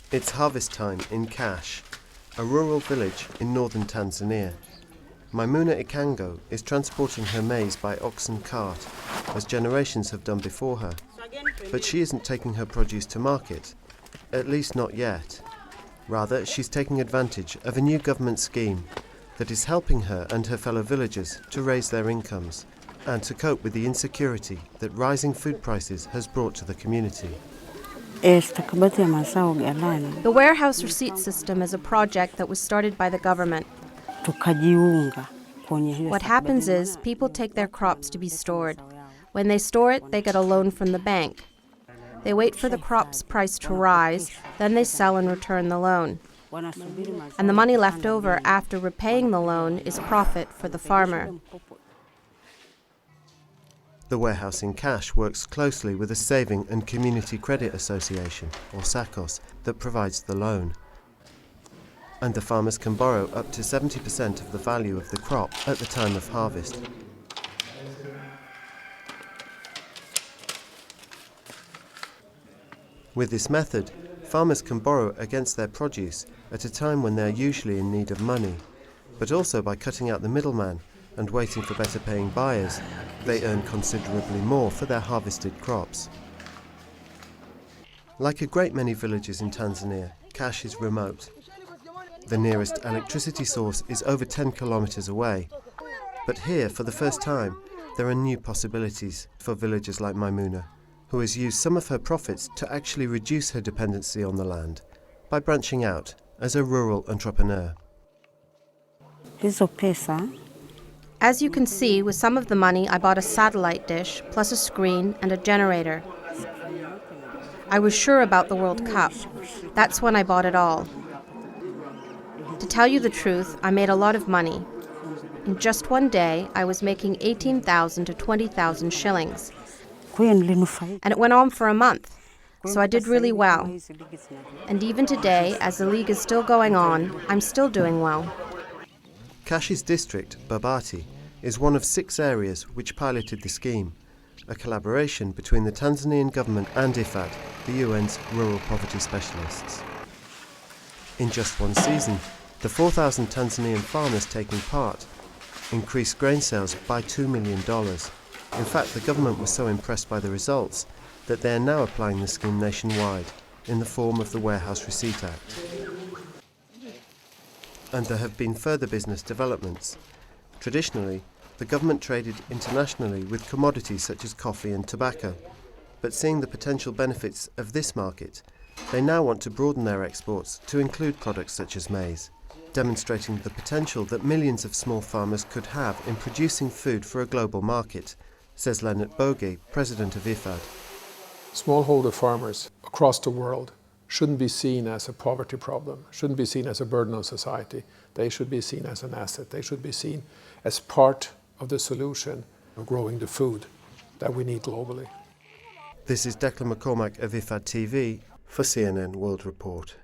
It's harvest time in Qash, a rural village in northern Tanzania. Maimuna Ikango is transporting her maize by oxen cart, as generations have done before her. But she isn't taking her produce to market, at least not yet. Rather, she's taking advantage of a new government scheme that is helping her and her fellow villagers to raise their incomes and to cope with the insecurity that rising food prices has brought to the community. The warehouse receipt system is a project that was started by the government. What happens is people take their crops to be stored. When they store it, they get a loan from the bank. They wait for the crop's price to rise, then they sell and return the loan. And the money left over after repaying the loan is profit for the farmer. The warehouse in Qash works closely with a Saving and Community Credit Association, or SACCOS, that provides the loan. And the farmers can borrow up to 70% of the value of the crop at the time of harvest. With this method, farmers can borrow against their produce at a time when they are usually in need of money, but also by cutting out the middleman and waiting for better paying buyers, they earn considerably more for their harvested crops. Like a great many villages in Tanzania, Qash is remote. The nearest electricity source is over 10 kilometers away. But here, for the first time, there are new possibilities for villagers like Maimuna, who has used some of her profits to actually reduce her dependency on the land by branching out as a rural entrepreneur. As you can see, with some of the money, I bought a satellite dish, plus a screen and a generator. I was sure about the World Cup. That's when I bought it all. To tell you the truth, I made a lot of money. In just one day, I was making 18,000 to 20,000 shillings. And it went on for a month, so I did really well. And even today, as the league is still going on, I'm still doing well. Qash's district, Babati, is one of 6 areas which piloted the scheme, a collaboration between the Tanzanian government and IFAD, the UN's rural poverty specialists. In just one season, the 4,000 Tanzanian farmers taking part increased grain sales by $2 million. In fact, the government was so impressed by the results that they are now applying the scheme nationwide in the form of the Warehouse Receipt Act. And there have been further business developments. Traditionally, the government traded internationally with commodities such as coffee and tobacco, but seeing the potential benefits of this market, they now want to broaden their exports to include products such as maize, demonstrating the potential that millions of small farmers could have in producing food for a global market, says Leonard Boge, president of IFAD. Smallholder farmers across the world shouldn't be seen as a poverty problem, shouldn't be seen as a burden on society. They should be seen as an asset. They should be seen as part of the solution of growing the food that we need globally. This is Declan McCormack of IFAD TV for CNN World Report.